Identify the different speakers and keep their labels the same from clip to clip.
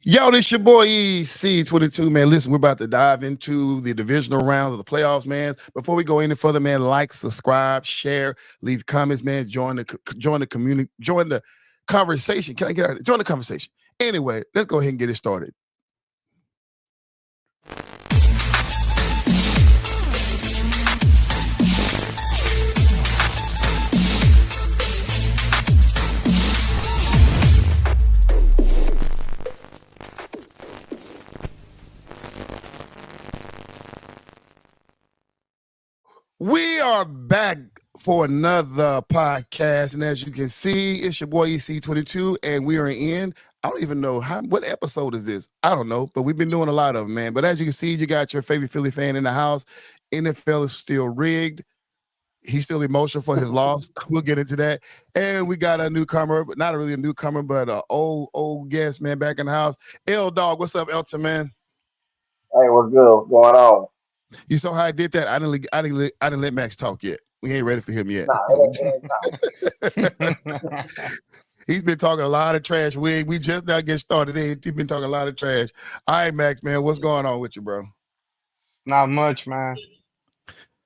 Speaker 1: Yo, this your boy EC22, man. Listen, we're about to dive into the divisional round of the playoffs, man. Before we go any further, man, like, subscribe, share, leave comments, man. Join the community, join the conversation. Can I get out? Join the conversation. Anyway, let's go ahead and get it started. We are back for another podcast, and as you can see, it's your boy EC22, and we are in. I don't even know what episode is this. I don't know, but we've been doing a lot of them, man. But as you can see, you got your favorite Philly fan in the house. NFL is still rigged. He's still emotional for his loss. We'll get into that. And we got a newcomer, but not really a newcomer, but an old guest, man, back in the house. L Dog, what's up, Elton, man?
Speaker 2: Hey, what's good? What's going on?
Speaker 1: You saw how I did that? I didn't let Max talk yet. We ain't ready for him yet. He's been talking a lot of trash. We just now get started. He's been talking a lot of trash. All right, Max, man, what's going on with you, bro?
Speaker 3: Not much, man.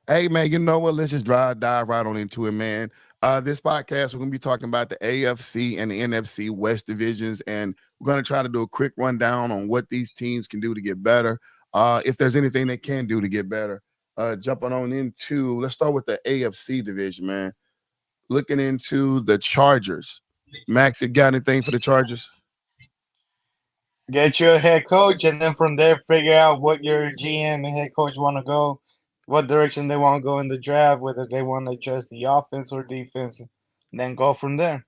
Speaker 1: Hey, man, you know what? Let's just dive right on into it, man. This podcast, we're going to be talking about the AFC and the NFC West divisions, and we're going to try to do a quick rundown on what these teams can do to get better. If there's anything they can do to get better. Jumping on into, let's start with the AFC division, man. Looking into the Chargers. Max, you got anything for the Chargers?
Speaker 3: Get your head coach, and then from there, figure out what your GM and head coach want to go, what direction they want to go in the draft, whether they want to adjust the offense or defense, and then go from there.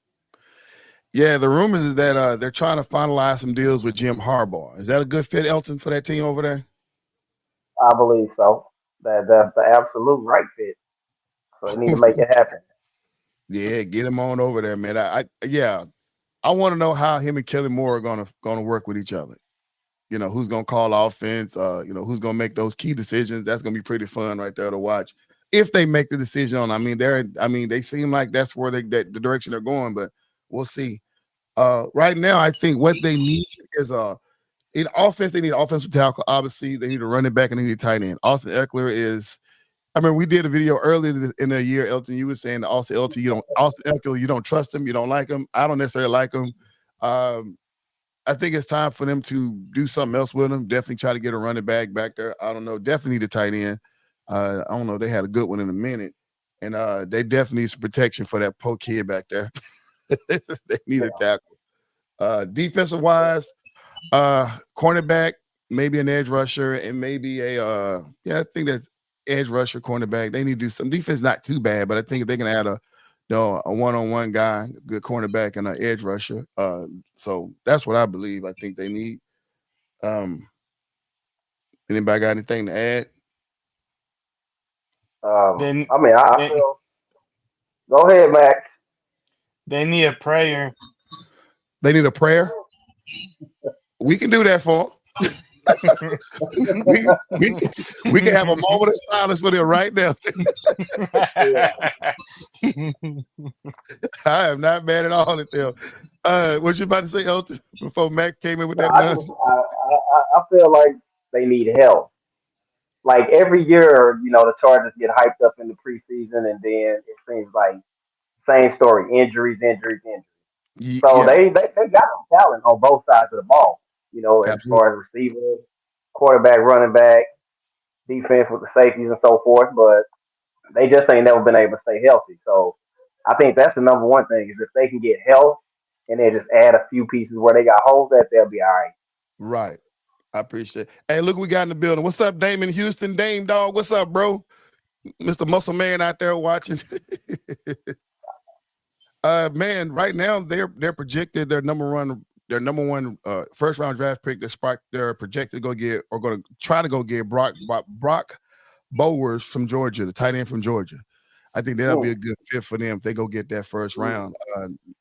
Speaker 1: Yeah, the rumors is that they're trying to finalize some deals with Jim Harbaugh. Is that a good fit, Elton, for that team over there?
Speaker 2: I believe so. That's the absolute right fit. So they need to make it happen.
Speaker 1: Yeah, get him on over there, man. I want to know how him and Kelly Moore are gonna work with each other. You know, who's gonna call offense, who's gonna make those key decisions. That's gonna be pretty fun right there to watch. If they make the decision on, they seem like that's where the direction they're going, but we'll see. Right now, I think what they need is in offense, they need offensive tackle. Obviously, they need a running back and they need a tight end. Austin Eckler is. I mean, we did a video earlier in the year, Elton. You were saying that Austin Eckler, you don't trust him, you don't like him. I don't necessarily like him. I think it's time for them to do something else with him. Definitely try to get a running back there. I don't know. Definitely need a tight end. I don't know. They had a good one in a minute, and they definitely need some protection for that poor kid back there. They need a tackle. Defensive wise. Cornerback, maybe an edge rusher, and maybe I think that edge rusher, cornerback. They need to do some defense. Not too bad, but I think if they can add a one-on-one guy, good cornerback, and an edge rusher. So that's what I believe. I think they need. Anybody got anything to add?
Speaker 2: I feel. Go ahead, Max.
Speaker 3: They need a prayer.
Speaker 1: They need a prayer. We can do that for them. we can have a moment of silence with him right now. I am not mad at all at them. What you about to say, Elton, before Mac came in with that nonsense?
Speaker 2: I feel like they need help. Like every year, the Chargers get hyped up in the preseason, and then it seems like same story: injuries. So they got some talent on both sides of the ball. As far as receiver, quarterback, running back, defense with the safeties and so forth, but they just ain't never been able to stay healthy. So I think that's the number one thing is if they can get health and then just add a few pieces where they got holes that they'll be all right.
Speaker 1: Right. I appreciate it. Hey, look, we got in the building. What's up, Dame in Houston? Dame, dog, what's up, bro? Mr. Muscle Man out there watching. Man, right now they're projected their number one first round draft pick. They're projected to going to try to go get Brock Bowers from Georgia, the tight end from Georgia. I think that'll be a good fit for them if they go get that first round.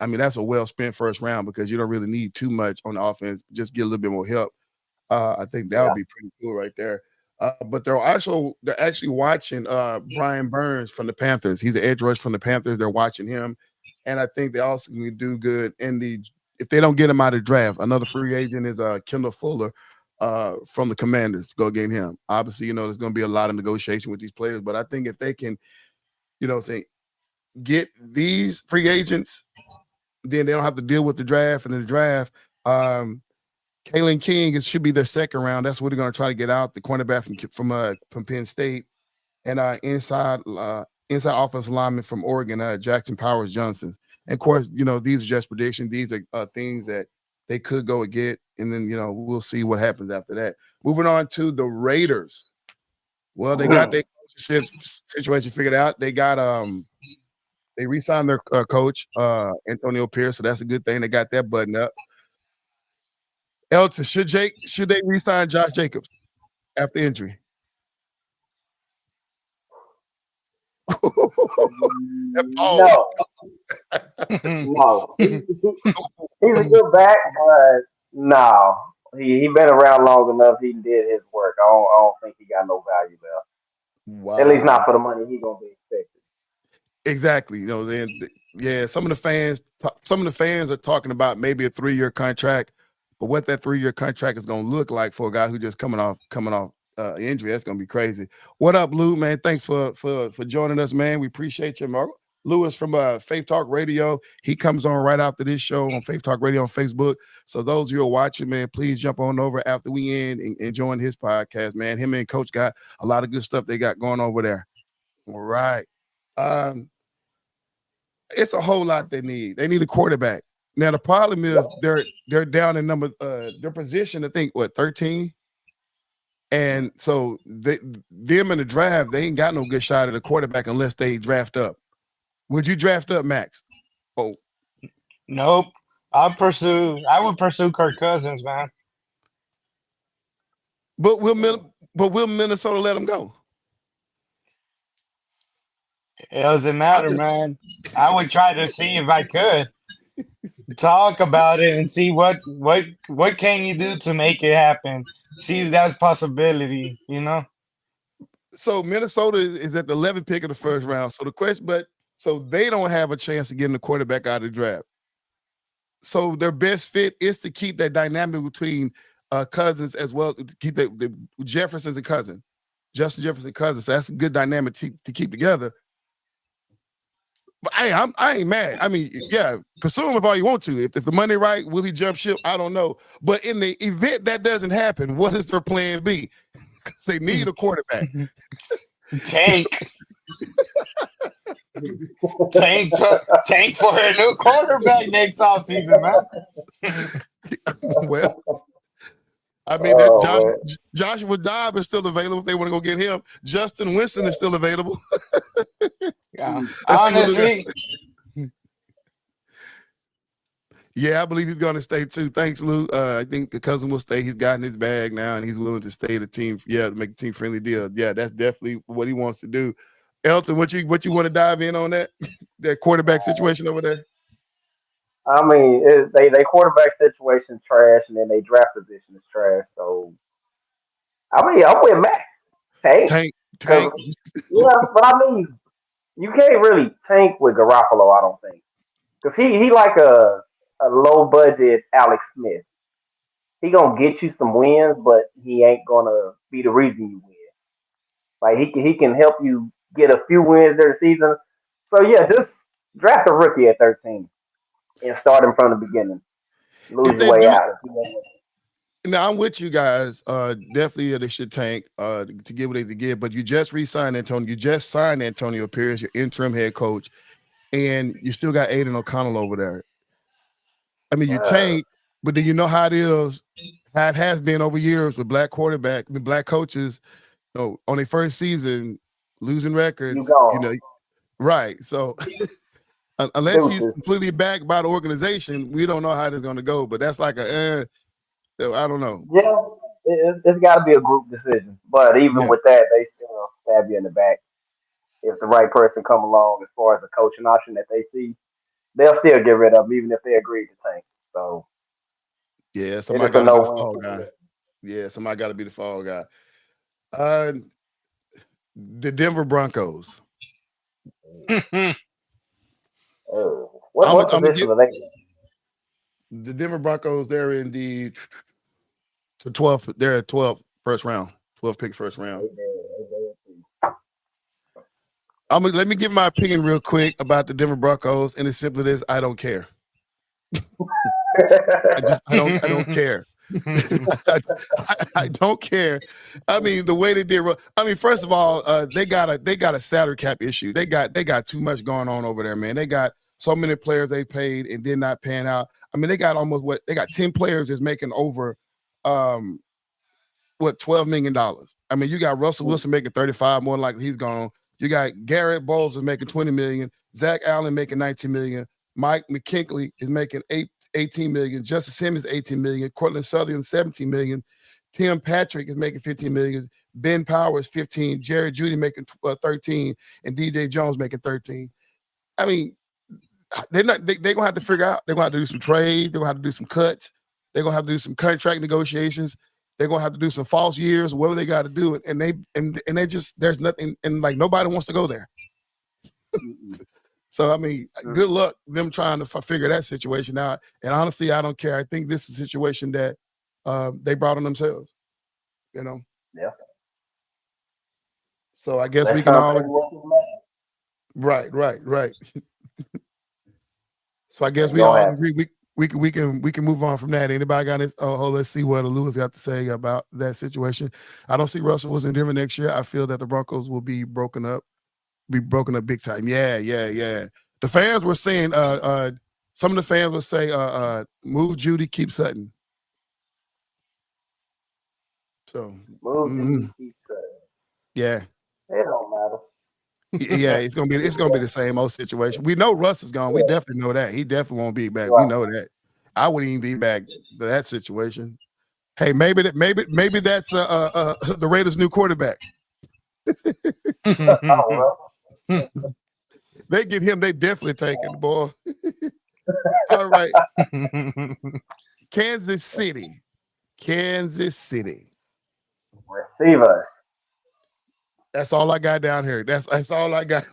Speaker 1: That's a well spent first round because you don't really need too much on the offense. Just get a little bit more help. I think that would be pretty cool right there. But they're actually watching Brian Burns from the Panthers. He's an edge rush from the Panthers. They're watching him. And I think they also can do good in the if they don't get him out of the draft. Another free agent is Kendall Fuller from the Commanders. Go get him. Obviously, there's going to be a lot of negotiation with these players, but I think if they can, say get these free agents, then they don't have to deal with the draft. And in the draft, Kalen King should be their second round. That's what they're going to try to get out, the cornerback from Penn State, and inside offensive lineman from Oregon, Jackson Powers Johnson. And of course, these are just predictions. These are things that they could go and get, and then we'll see what happens after that. Moving on to the Raiders. Well, they got their situation figured out. They got they re-signed their coach, Antonio Pierce, so that's a good thing. They got that button up. Elton, should they re-sign Josh Jacobs after injury?
Speaker 2: No. No. He's a good back, but no. He been around long enough. He did his work. I don't think he got no value there.
Speaker 1: Wow.
Speaker 2: At least not for the money he gonna be expected.
Speaker 1: Exactly. Then some of the fans are talking about maybe a 3-year contract, but what that 3-year contract is going to look like for a guy who just coming off injury, that's going to be crazy. What up, Lou, man? Thanks for joining us, man. We appreciate you. Lewis from Faith Talk Radio. He comes on right after this show on Faith Talk Radio on Facebook. So those of you who are watching, man, please jump on over after we end and join his podcast, man. Him and Coach got a lot of good stuff they got going over there. All right. It's a whole lot they need. They need a quarterback. Now the problem is they're down in their position, I think, 13? And so them in the draft, they ain't got no good shot at a quarterback unless they draft up. Would you draft up, Max? Oh.
Speaker 3: Nope. I would pursue Kirk Cousins, man.
Speaker 1: But will Minnesota let him go?
Speaker 3: It doesn't matter, man. I would try to see if I could talk about it and see what can you do to make it happen. See if that's a possibility,
Speaker 1: So Minnesota is at the 11th pick of the first round. So the question, so they don't have a chance of getting the quarterback out of the draft. So their best fit is to keep that dynamic between Cousins as well, to keep the Jefferson's and Cousins, Justin Jefferson Cousins. So that's a good dynamic to keep together. But I ain't mad. I mean, yeah, pursue him if all you want to. If the money right, will he jump ship? I don't know. But in the event that doesn't happen, what is their plan B? Because they need a quarterback.
Speaker 3: Tank for a new quarterback next offseason, man.
Speaker 1: Well, I mean, Joshua Dobbs is still available if they want to go get him. Justin Winston is still available.
Speaker 3: Yeah. Honestly.
Speaker 1: Yeah, I believe he's going to stay too. Thanks, Lou. I think the cousin will stay. He's gotten his bag now, and he's willing to stay the team. Yeah, to make a team-friendly deal. Yeah, that's definitely what he wants to do. Elton, what you want to dive in on that quarterback situation over there?
Speaker 2: I mean, they quarterback situation trash, and then they draft position is trash. So, I mean, I'm with Max. Tank. Yeah, but I mean, you can't really tank with Garoppolo, I don't think, because he like a low budget Alex Smith. He gonna get you some wins, but he ain't gonna be the reason you win. Like he can help you get a few wins during the season. So yeah, just draft a rookie at 13 and start him from the beginning. Lose your way out.
Speaker 1: Now I'm with you guys. Definitely they should tank to get what they give. But you just re-signed Antonio. You just signed Antonio Pierce, your interim head coach, and you still got Aiden O'Connell over there. I mean, you tank, but then you know how it is. How it has been over years with black coaches. On their first season, losing records. Right. So unless he's completely backed by the organization, we don't know how this is going to go. But that's like I don't know.
Speaker 2: Yeah, it's got to be a group decision. But even with that, they still stab you in the back. If the right person come along, as far as a coaching option that they see, they'll still get rid of them, even if they agree to tank. So
Speaker 1: yeah, somebody got to be the fall guy. Yeah, somebody got to be the fall guy. The Denver Broncos.
Speaker 2: What position are they in?
Speaker 1: The Denver Broncos, they're in the 12th. They're at 12 first round. 12 pick first round. Let me give my opinion real quick about the Denver Broncos, and it's simply this: I don't care. I don't care. I don't care. I mean, the way they did. I mean, first of all, they got a salary cap issue. They got too much going on over there, man. They got so many players they paid and did not pan out. I mean, they got 10 players that's making over $12 million. I mean, you got Russell Wilson making 35, more likely he's gone. You got Garrett Bowles is making 20 million, Zach Allen making 19 million, Mike McKinley is making 18 million, Justice Simmons 18 million, Cortland Sutherland 17 million, Tim Patrick is making 15 million, Ben Powers 15, Jerry Jeudy making 13, and DJ Jones making 13. I mean, they're gonna have to figure out. They're gonna have to do some trades. They're gonna have to do some cuts. They're gonna have to do some contract negotiations. They're gonna have to do some false years, whatever they got to do it. And they just there's nothing, and like nobody wants to go there. So I mean, good luck them trying to figure that situation out. And honestly, I don't care. I think this is a situation that they brought on themselves. You know.
Speaker 2: Yeah.
Speaker 1: So I guess we can all. Right. So I guess we all agree we can move on from that. Anybody got this? Oh, let's see what Lewis got to say about that situation. I don't see Russell Wilson in Denver next year. I feel that the Broncos will be broken up big time. Yeah. The fans were saying, some of the fans would say, move Jeudy, keep Sutton. So
Speaker 2: move Jeudy, keep Sutton.
Speaker 1: Yeah.
Speaker 2: It don't matter.
Speaker 1: Yeah, it's gonna be the same old situation. We know Russ is gone. We definitely know that. He definitely won't be back. Right. We know that. I wouldn't even be back to that situation. Hey, maybe that's the Raiders' new quarterback. They get him, they definitely take it, boy. All right. Kansas City.
Speaker 2: Receive us.
Speaker 1: That's all I got down here. That's all I got.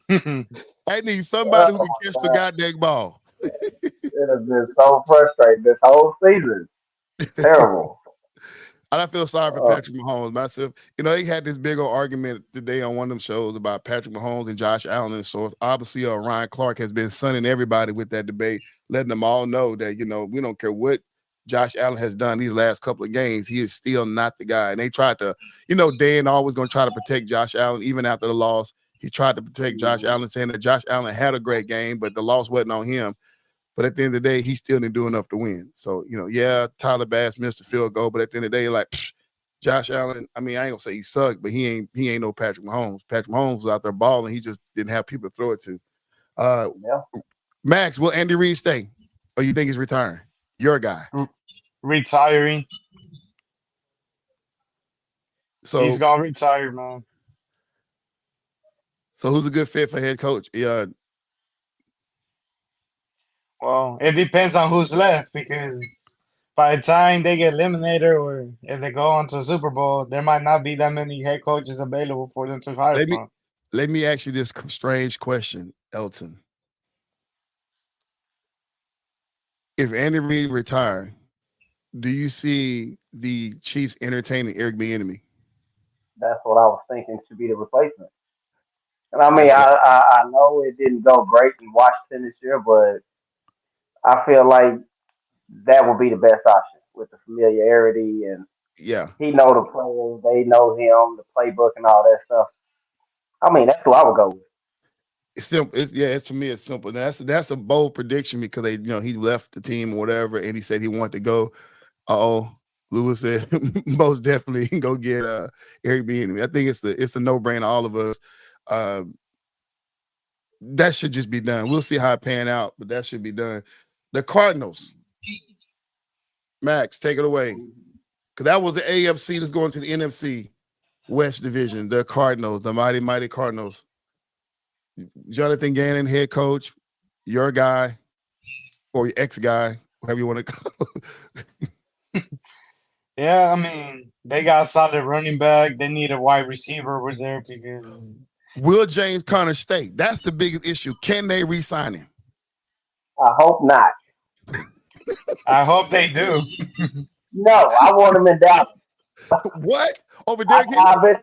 Speaker 1: I need somebody who can catch the goddamn ball.
Speaker 2: It has been so frustrating this whole season. Terrible.
Speaker 1: I feel sorry for Patrick Mahomes myself. You know, he had this big old argument today on one of them shows about Patrick Mahomes and Josh Allen. And so obviously Ryan Clark has been sunning everybody with that debate, letting them all know that, you know, we don't care what Josh Allen has done these last couple of games. He is still not the guy. And they tried to, you know, Dan always going to try to protect Josh Allen even after the loss. He tried to protect Josh Allen, saying that Josh Allen had a great game, but the loss wasn't on him. But at the end of the day, he still didn't do enough to win. So, you know, yeah, Tyler Bass missed a field goal, but at the end of the day, like, Josh Allen, I mean, I ain't gonna say he sucked, but he ain't no Patrick Mahomes. Patrick Mahomes was out there balling. He just didn't have people to throw it to. Max, will Andy Reid stay? Or you think he's retiring? Your guy.
Speaker 3: Retiring.
Speaker 1: So
Speaker 3: he's gonna retire, man.
Speaker 1: So who's a good fit for head coach? Yeah.
Speaker 3: Well, it depends on who's left, because by the time they get eliminated or if they go on to Super Bowl, there might not be that many head coaches available for them to hire from.
Speaker 1: Let me ask you this strange question, Elton. If Andy Reid retired, do you see the Chiefs entertaining Eric Bieniemy?
Speaker 2: That's what I was thinking should be the replacement. And I mean, I know it didn't go great in Washington this year, but I feel like that would be the best option with the familiarity and he know the players, they know him, the playbook and all that stuff. I mean, that's who I would go with.
Speaker 1: It's simple. To me, it's simple. That's a bold prediction because he left the team or whatever, and he said he wanted to go. Lewis said most definitely go get Eric Bieniemy. I think it's a no-brainer. All of us. That should just be done. We'll see how it pan out, but that should be done. The Cardinals. Max, take it away. Because that was the AFC that's going to the NFC West division. The Cardinals, the mighty, mighty Cardinals. Jonathan Gannon, head coach, your guy, or your ex-guy, whatever you want to call it.
Speaker 3: Yeah, I mean, they got a solid running back. They need a wide receiver over there because...
Speaker 1: Will James Conner stay? That's the biggest issue. Can they re-sign him?
Speaker 2: I hope not.
Speaker 3: I hope they do.
Speaker 2: No, I want him in Dallas.
Speaker 1: What? Over Derrick Henry?
Speaker 2: I've been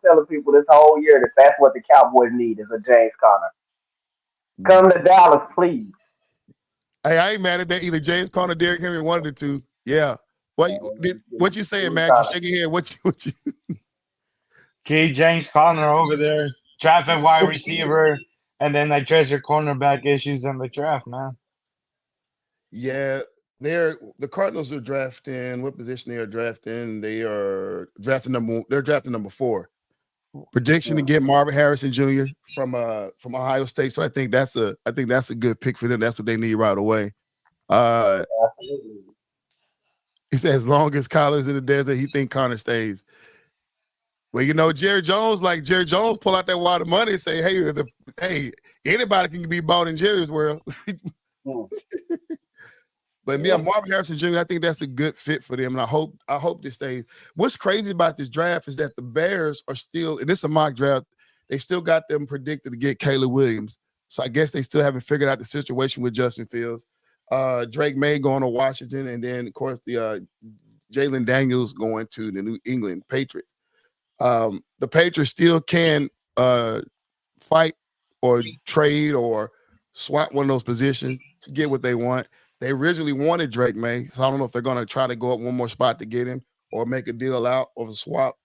Speaker 2: telling people this whole year that that's what the Cowboys need is a James Conner. Come to Dallas, please.
Speaker 1: Hey, I ain't mad at that either. James Conner, Derrick Henry, one of the two. Yeah. What you saying, Mac? You shaking your head? What you?
Speaker 3: Keep James Conner over there, draft a wide receiver, and then address your cornerback issues in the draft, man.
Speaker 1: Yeah, the Cardinals are drafting. What position they are drafting? They are drafting number. They're drafting number 4. Prediction to get Marvin Harrison Jr. from Ohio State. So I think that's a good pick for them. That's what they need right away.
Speaker 2: Absolutely.
Speaker 1: He said as long as Kyler's in the desert, he think Connor stays. Well, Jerry Jones pull out that wad of money and say, hey, anybody can be bought in Jerry's world. But Marvin Harrison Jr., I think that's a good fit for them, and I hope this stays. What's crazy about this draft is that the Bears are still, and this is a mock draft, they still got them predicted to get Caleb Williams. So I guess they still haven't figured out the situation with Justin Fields. Drake May going to Washington, and then of course the Jalen Daniels going to the New England Patriots. The Patriots still can fight or trade or swap one of those positions to get what they want. They originally wanted Drake May, so I don't know if they're going to try to go up one more spot to get him or make a deal out of a swap.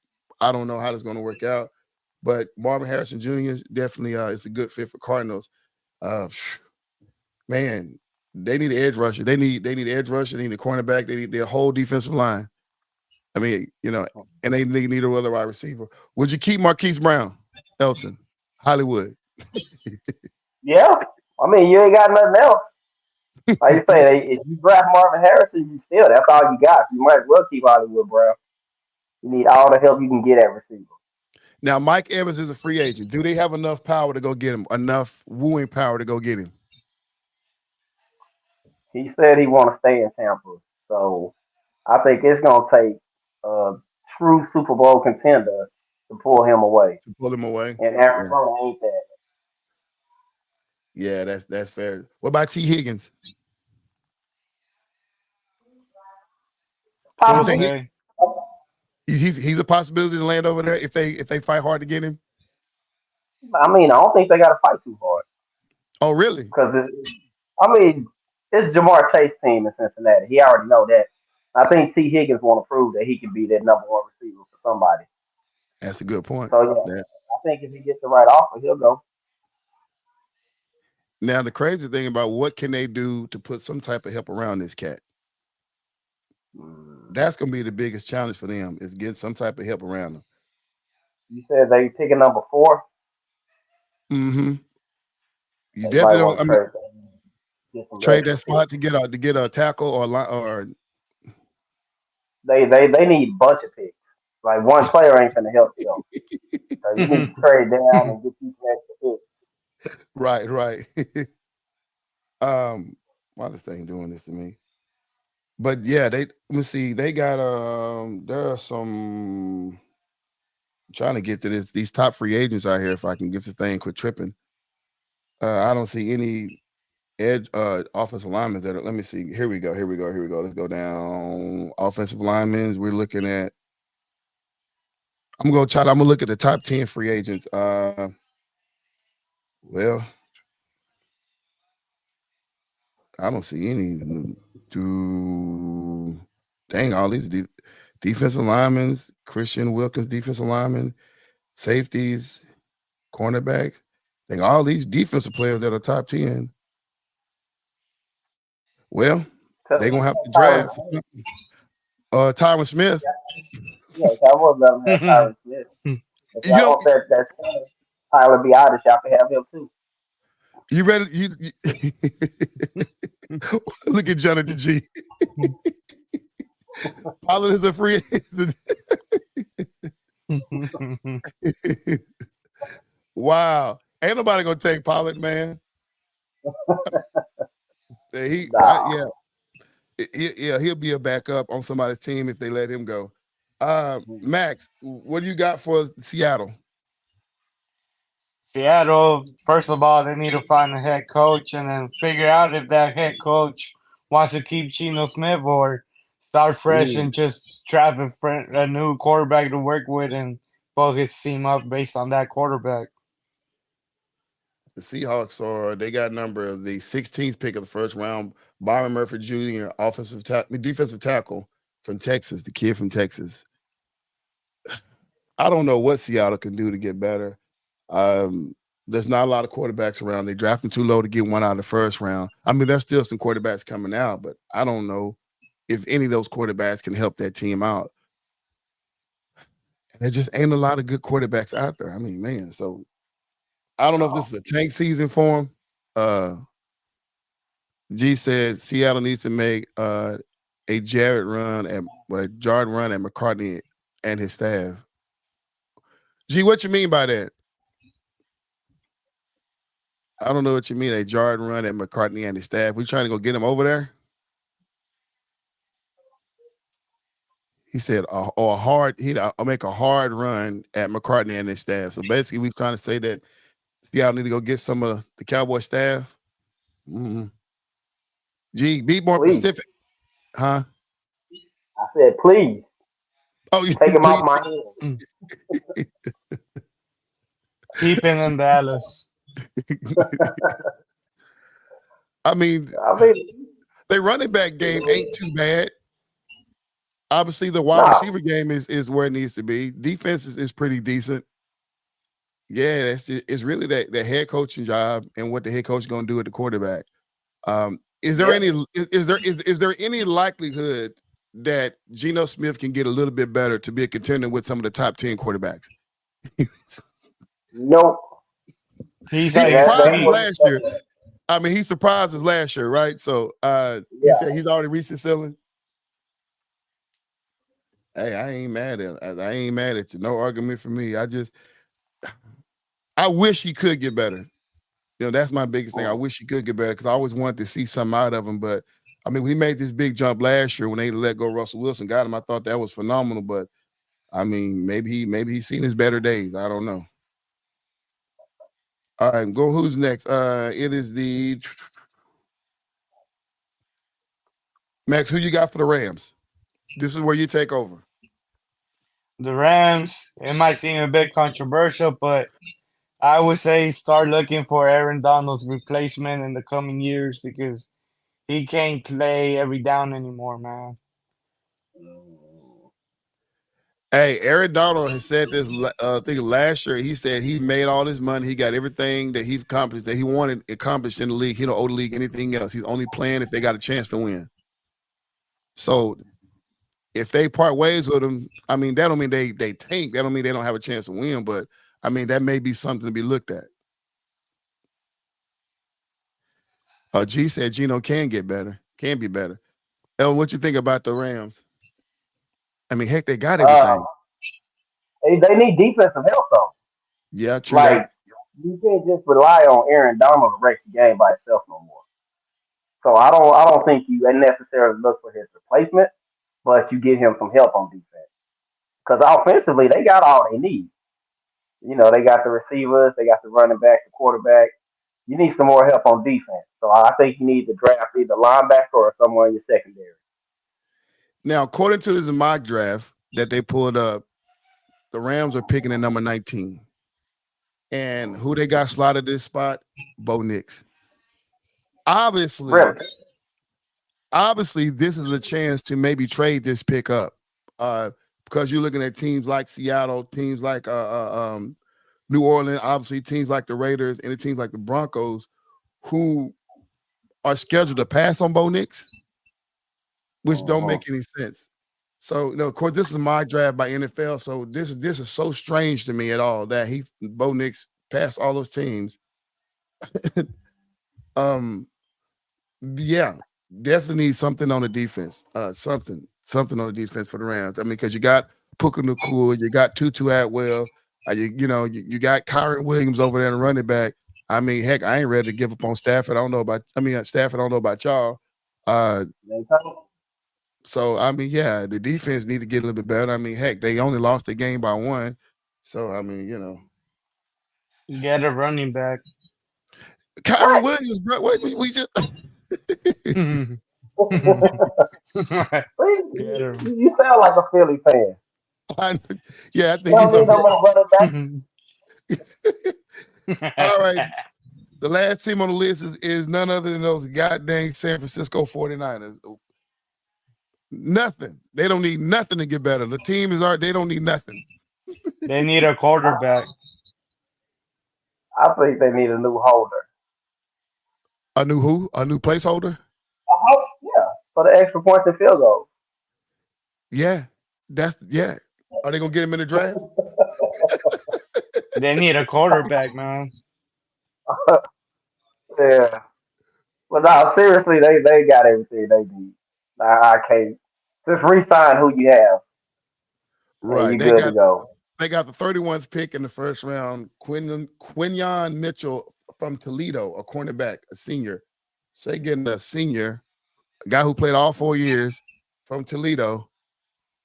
Speaker 1: I don't know how that's going to work out. But Marvin Harrison Jr. is definitely is a good fit for Cardinals. Man, they need an edge rusher. They need edge rusher. They need a cornerback. They need their whole defensive line. I mean, and they need a other wide receiver. Would you keep Marquise Brown, Elton, Hollywood?
Speaker 2: Yeah. I mean, you ain't got nothing else. Like you say, if you draft Marvin Harrison, that's all you got. So you might as well keep Hollywood Brown. You need all the help you can get at receiver.
Speaker 1: Now, Mike Evans is a free agent. Do they have enough power to go get him? Enough wooing power to go get him?
Speaker 2: He said he want to stay in Tampa. So I think it's going to take a true Super Bowl contender to pull him away. And Arizona ain't that.
Speaker 1: Yeah, that's fair. What about T. Higgins?
Speaker 2: Possibly.
Speaker 1: He's a possibility to land over there if they fight hard to get him.
Speaker 2: I mean, I don't think they got to fight too hard.
Speaker 1: Oh, really?
Speaker 2: Because it's Jamar Chase team in Cincinnati. He already know that. I think T. Higgins want to prove that he can be that number 1 receiver for somebody.
Speaker 1: That's a good point.
Speaker 2: So yeah. I think if he gets the right offer, he'll go.
Speaker 1: Now the crazy thing about what can they do to put some type of help around this cat? That's gonna be the biggest challenge for them is getting some type of help around them.
Speaker 2: You said they picking number 4.
Speaker 1: Mm-hmm. You definitely don't. Trade that spot to get a tackle or
Speaker 2: they need a bunch of picks. Like one player ain't gonna help them. So you need to trade down and get you some extra picks.
Speaker 1: Right. Why this thing doing this to me? But yeah, let me see. They got there are some I'm trying to get to these top free agents out here if I can get this thing quit tripping. I don't see any edge offensive linemen that are, let me see. Here we go. Let's go down. Offensive linemen. We're looking at I'm gonna look at the top 10 free agents. Well, I don't see any all these defensive linemen, Christian Wilkins, defensive linemen, safeties, cornerbacks. Think all these defensive players that are top 10. Well, they're gonna have to draft Tyron Smith.
Speaker 2: Yeah, I was letting him have Tyron Smith. If y'all hope that Tyler be out, y'all can have him too.
Speaker 1: You ready? You look at Jonathan G. Pollard is a free agent. Wow. Ain't nobody gonna take Pollard, man. He'll be a backup on somebody's team if they let him go. Max, what do you got for Seattle?
Speaker 3: Seattle, first of all, they need to find a head coach and then figure out if that head coach wants to keep Geno Smith or start fresh and just draft a new quarterback to work with and build his team up based on that quarterback.
Speaker 1: The Seahawks they got number the 16th pick of the first round. Byron Murphy Jr., defensive tackle from Texas, the kid from Texas. I don't know what Seattle can do to get better. There's not a lot of quarterbacks around. They drafted too low to get one out of the first round. I mean, there's still some quarterbacks coming out, but I don't know if any of those quarterbacks can help that team out. And there just ain't a lot of good quarterbacks out there. I mean, man, so I don't know if this is a tank season for him. G said Seattle needs to make a Jordan run at McCartney and his staff. G, what you mean by that? I don't know what you mean. A Jordan run at McCartney and his staff. We trying to go get him over there? He said, I'll make a hard run at McCartney and his staff. So basically, we're trying to say that Seattle need to go get some of the Cowboy staff. Mm-hmm. Gee, be more specific. Huh?
Speaker 2: I said, please.
Speaker 1: Oh,
Speaker 2: take him off my hands.
Speaker 3: Keep him in Dallas.
Speaker 1: I mean, their running back game ain't too bad. Obviously, the wide receiver game is where it needs to be. Defense is pretty decent. Yeah, it's really that head coaching job and what the head coach is going to do at the quarterback. Is there any likelihood that Geno Smith can get a little bit better to be a contender with some of the top 10 quarterbacks?
Speaker 2: Nope.
Speaker 3: He
Speaker 1: surprised us last year. I mean, he surprised us last year, right? So he said he's already reached his ceiling. Hey, I ain't mad at you. No argument for me. I wish he could get better. You know, that's my biggest thing. I wish he could get better because I always wanted to see something out of him. But I mean, we made this big jump last year when they let go Russell Wilson, got him. I thought that was phenomenal. But I mean, maybe he's seen his better days. I don't know. All right, go. Who's next? It is the Max. Who you got for the Rams? This is where you take over.
Speaker 3: The Rams. It might seem a bit controversial, but I would say start looking for Aaron Donald's replacement in the coming years because he can't play every down anymore, man.
Speaker 1: Hey, Aaron Donald has said this. I think last year he said he made all this money. He got everything that he accomplished that he wanted accomplished in the league. He don't owe the league anything else. He's only playing if they got a chance to win. So if they part ways with him, I mean that don't mean they tank. That don't mean they don't have a chance to win. But I mean that may be something to be looked at. G said Geno can get better, can be better. El, what you think about the Rams? I mean, heck, they got everything.
Speaker 2: They need defensive help though.
Speaker 1: Yeah, true.
Speaker 2: Like you can't just rely on Aaron Donald to break the game by itself no more. So I don't think you necessarily look for his replacement, but you give him some help on defense. Because offensively, they got all they need. You know, they got the receivers, they got the running back, the quarterback. You need some more help on defense. So I think you need to draft either linebacker or someone in your secondary.
Speaker 1: Now, according to the mock draft that they pulled up, the Rams are picking at number 19. And who they got slotted this spot? Bo Nix. Obviously, this is a chance to maybe trade this pick up because you're looking at teams like Seattle, teams like New Orleans, obviously teams like the Raiders and the teams like the Broncos who are scheduled to pass on Bo Nix, which don't make any sense. So, you know, of course, this is my draft by NFL. So this is so strange to me at all that Bo Nix passed all those teams. Yeah, definitely need something on the defense. Something on the defense for the Rams. I mean, because you got Puka Nacua, you got Tutu Atwell, you got Kyron Williams over there, the running back. I mean, heck, I ain't ready to give up on Stafford. Stafford. I don't know about y'all. So I mean, yeah, the defense need to get a little bit better. I mean, heck, they only lost the game by 1. So I mean, you know,
Speaker 3: get a running back.
Speaker 1: Kyron Williams, bro. We just.
Speaker 3: Get him.
Speaker 2: You sound like a Philly fan.
Speaker 1: I, yeah, I
Speaker 2: You
Speaker 1: think he's
Speaker 2: don't
Speaker 1: up
Speaker 2: need no
Speaker 1: here.
Speaker 2: more running back.
Speaker 1: All right. The last team on the list is none other than those goddamn San Francisco 49ers. Nothing. They don't need nothing to get better. The team is they don't need nothing.
Speaker 3: They need a quarterback.
Speaker 2: I think they need a new holder.
Speaker 1: A new who? A new placeholder?
Speaker 2: Yeah, for the extra points and field goals.
Speaker 1: Yeah. Yeah. Are they gonna get him in the draft?
Speaker 3: They need a quarterback, man.
Speaker 2: Yeah. But no, seriously, they got everything they need. I can't just re-sign who you have, and
Speaker 1: Right.
Speaker 2: you're good to go.
Speaker 1: They got the 31st pick in the first round. Quinion Mitchell from Toledo, a cornerback, a senior. So they getting a senior, a guy who played all 4 years from Toledo.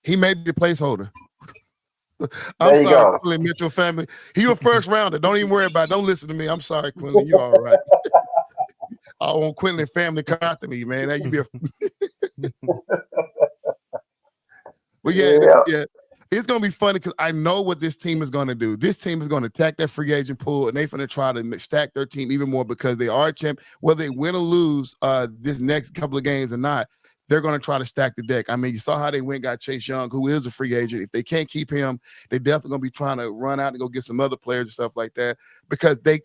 Speaker 1: He may be the placeholder. I'm
Speaker 2: There you
Speaker 1: sorry,
Speaker 2: go.
Speaker 1: Quinlan Mitchell family. He a first rounder. Don't even worry about it. Don't listen to me. I'm sorry, Quinlan. You all right. I want Quinlan family come after me, man. That you be a But
Speaker 2: Yeah.
Speaker 1: yeah. It's gonna be funny because I know what this team is gonna do. This team is gonna attack that free agent pool, and they're gonna try to stack their team even more because they are a champ. Whether they win or lose this next couple of games or not, they're gonna try to stack the deck. I mean, you saw how they went and got Chase Young, who is a free agent. If they can't keep him, they're definitely gonna be trying to run out and go get some other players and stuff like that because they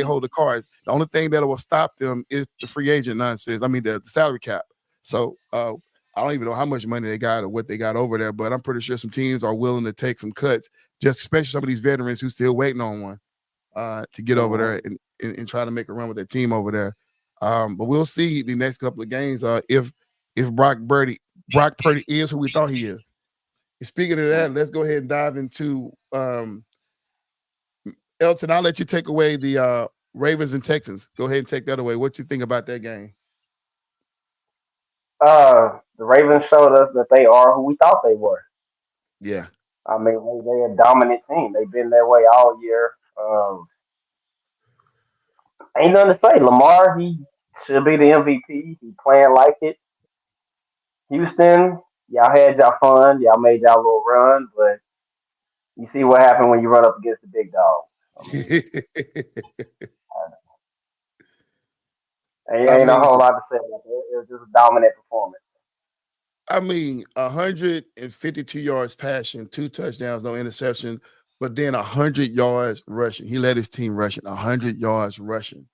Speaker 1: hold the cards. The only thing that will stop them is the free agent nonsense. I mean, the salary cap. So I don't even know how much money they got or what they got over there, but I'm pretty sure some teams are willing to take some cuts, just especially some of these veterans who still waiting on one to get over there and try to make a run with their team over there. But we'll see the next couple of games if Brock Purdy is who we thought he is. Speaking of that, let's go ahead and dive into Elton. I'll let you take away the Ravens and Texans. Go ahead and take that away. What you think about that game?
Speaker 2: The Ravens showed us that they are who we thought they were.
Speaker 1: Yeah.
Speaker 2: I mean, they're a dominant team. They've been that way all year. Ain't nothing to say. Lamar, he should be the MVP. He playing like it. Houston, y'all had y'all fun. Y'all made y'all little run, but you see what happened when you run up against the big dog. I mean,
Speaker 1: I
Speaker 2: ain't a
Speaker 1: mean,
Speaker 2: whole lot to say about it. It was just a dominant performance.
Speaker 1: 152 yards passing, 2 touchdowns, no interception, but then 100 yards rushing. He led his team rushing, 100 yards rushing,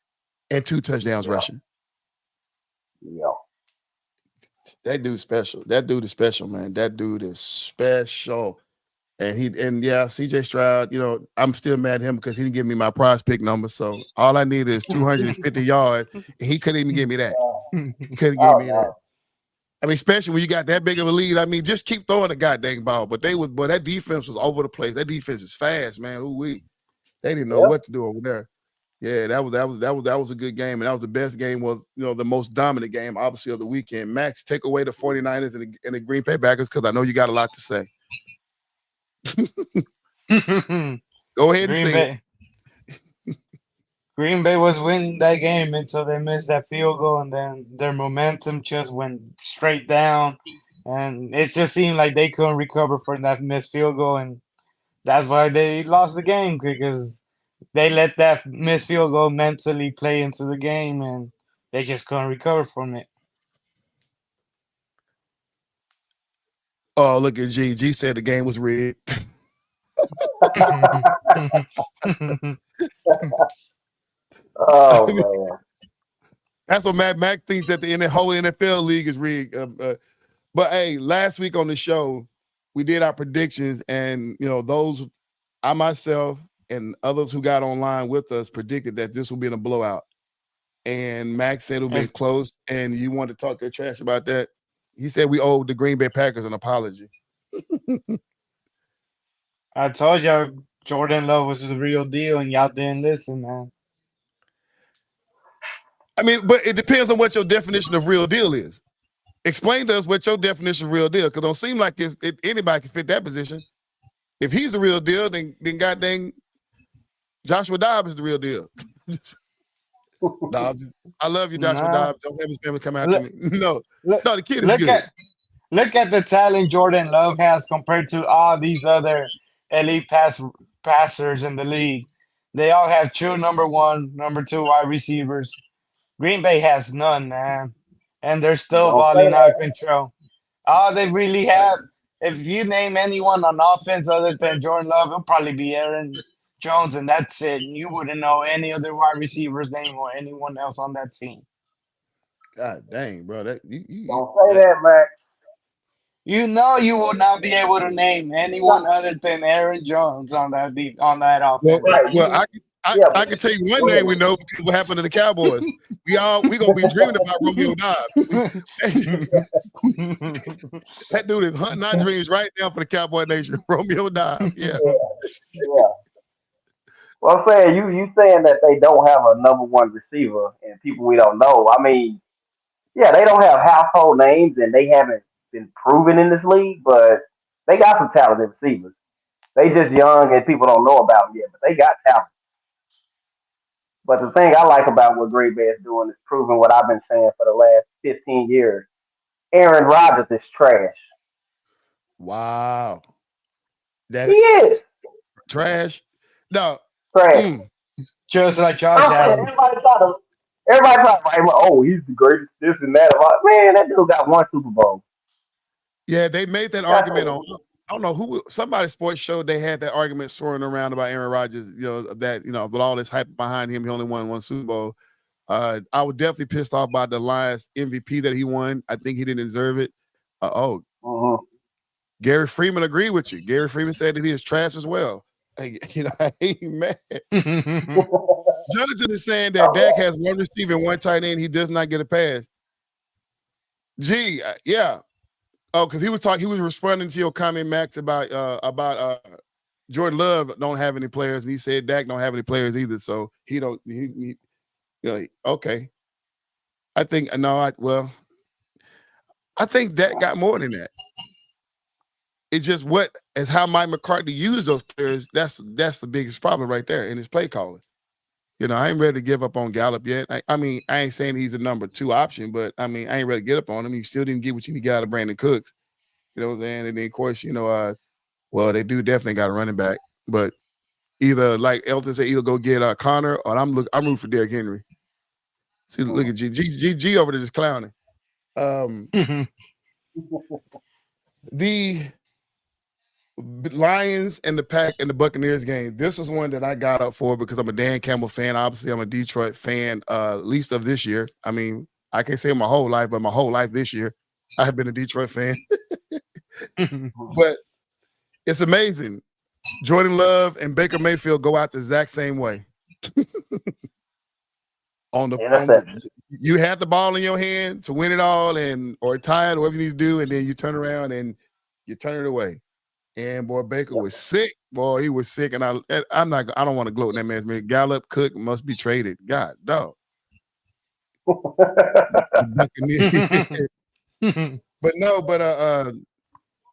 Speaker 1: and 2 touchdowns rushing.
Speaker 2: Yeah.
Speaker 1: That dude's special. That dude is special, man. That dude is special. And yeah, CJ Stroud, I'm still mad at him because he didn't give me my prize pick number. So all I need is 250 yards. And he couldn't even give me that. He couldn't give me that. I mean, especially when you got that big of a lead. I mean, just keep throwing the goddamn ball. But that defense was over the place. That defense is fast, man. They didn't know what to do over there. Yeah, that was a good game, and that was the best game. Was the most dominant game, obviously, of the weekend. Max, take away the 49ers and the Green Bay Packers because I know you got a lot to say. Go ahead and say it.
Speaker 3: Green Bay was winning that game until they missed that field goal, and then their momentum just went straight down, and it just seemed like they couldn't recover from that missed field goal, and that's why they lost the game because they let that missed field goal mentally play into the game, and they just couldn't recover from it.
Speaker 1: Oh, look at G. G said the game was rigged.
Speaker 2: Oh man.
Speaker 1: That's what Mac thinks that the whole NFL league is rigged. But hey, last week on the show, we did our predictions, and those I myself and others who got online with us predicted that this will be in a blowout. And Max said it'll be close, and you want to talk your trash about that. He said we owe the Green Bay Packers an apology.
Speaker 3: I told y'all Jordan Love was the real deal, and y'all didn't listen, man.
Speaker 1: I mean, but it depends on what your definition of real deal is. Explain to us what your definition of real deal, because it don't seem like anybody can fit that position. If he's the real deal, then goddamn Joshua Dobbs is the real deal. No, I love you, Joshua
Speaker 3: Nah.
Speaker 1: Dobbs. Don't have his family come after
Speaker 3: Look,
Speaker 1: me. No,
Speaker 3: look,
Speaker 1: no, the kid is
Speaker 3: look
Speaker 1: good.
Speaker 3: at the talent Jordan Love has compared to all these other elite passers in the league. They all have true number one, number two wide receivers. Green Bay has none, man, and they're still
Speaker 2: Don't say
Speaker 3: balling out of
Speaker 2: that.
Speaker 3: control. All they really have, if you name anyone on offense other than Jordan Love, it'll probably be Aaron Jones, and that's it. You wouldn't know any other wide receivers name or anyone else on that team.
Speaker 1: God dang, bro. That
Speaker 2: Don't say
Speaker 1: that,
Speaker 2: that, Mac.
Speaker 3: You know you will not be able to name anyone other than Aaron Jones on that
Speaker 1: well,
Speaker 3: offense.
Speaker 2: Right.
Speaker 1: well,
Speaker 2: Yeah,
Speaker 1: I
Speaker 2: but
Speaker 1: can tell you one
Speaker 2: go
Speaker 1: name
Speaker 2: ahead.
Speaker 1: we know because what happened to the Cowboys. We gonna be dreaming about Romeo Dobbs. That dude is hunting our dreams right now for the Cowboy Nation. Romeo Dobbs. Yeah.
Speaker 2: Yeah, yeah. Well, I'm saying you saying that they don't have a number one receiver and people we don't know. I mean, yeah, they don't have household names and they haven't been proven in this league, but they got some talented receivers. They just young and people don't know about them yet, but they got talent. But the thing I like about what Green Bay is doing is proving what I've been saying for the last 15 years. Aaron Rodgers is trash.
Speaker 1: Wow.
Speaker 2: He
Speaker 1: That
Speaker 2: is
Speaker 1: trash. No.
Speaker 2: trash.
Speaker 1: Mm.
Speaker 3: Just like Josh
Speaker 2: I'm saying
Speaker 3: Allen.
Speaker 2: everybody try to write him, oh, he's the greatest this and that. Man, that dude got one Super Bowl.
Speaker 1: Yeah, they made that
Speaker 2: That's
Speaker 1: argument on. I don't know who. Somebody sports show they had that argument swirling around about Aaron Rodgers. That with all this hype behind him, he only won one Super Bowl. I was definitely pissed off by the Lions MVP that he won. I think he didn't deserve it.
Speaker 2: Mhm.
Speaker 1: Gary Freeman agreed with you. Gary Freeman said that he is trash as well. Hey, I ain't mad. Jonathan is saying that Dak has one receiver and one tight end. He does not get a pass. Gee, yeah. Oh, because he was responding to your comment, Max, about Jordan Love don't have any players, and he said Dak don't have any players either. So he don't. Okay. I think I think Dak got more than that. It's just how Mike McCarthy used those players. That's the biggest problem right there in his play calling. I ain't ready to give up on Gallup yet. I mean, I ain't saying he's a number 2 option, but I mean, I ain't ready to get up on him. He still didn't get what you got out of Brandon Cooks. You know what I'm saying? And then, of course, well, they do definitely got a running back, but either like Elton said, either go get Connor, or I'm rooting for Derrick Henry. See, look at G over there just clowning. The Lions and the Pack and the Buccaneers game. This was one that I got up for because I'm a Dan Campbell fan. Obviously, I'm a Detroit fan, least of this year. I mean, I can't say my whole life, but my whole life this year, I have been a Detroit fan. But it's amazing. Jordan Love and Baker Mayfield go out the exact same way. You had the ball in your hand to win it all or tie it, whatever you need to do, and then you turn around and you turn it away. And boy, Baker was sick. Boy, he was sick, and I don't want to gloat in that man's man. Gallup, Cook must be traded. God, dog.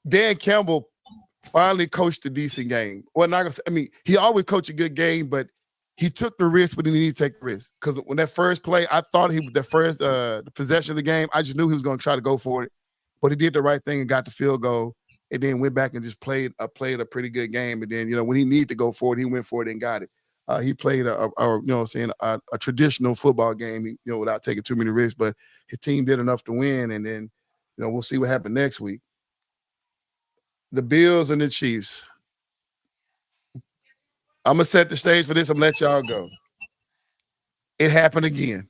Speaker 1: Dan Campbell finally coached a decent game. Well, not gonna say, I mean, he always coached a good game, but he took the risk, but he needed to take the risk. Because when that first play, I thought the first possession of the game, I just knew he was going to try to go for it. But he did the right thing and got the field goal, and then went back and just played a pretty good game. And then, when he needed to go for it, he went for it and got it. He played a traditional football game, without taking too many risks. But his team did enough to win, and then, we'll see what happens next week. The Bills and the Chiefs. I'm gonna set the stage for this. I'm gonna let y'all go. It happened again.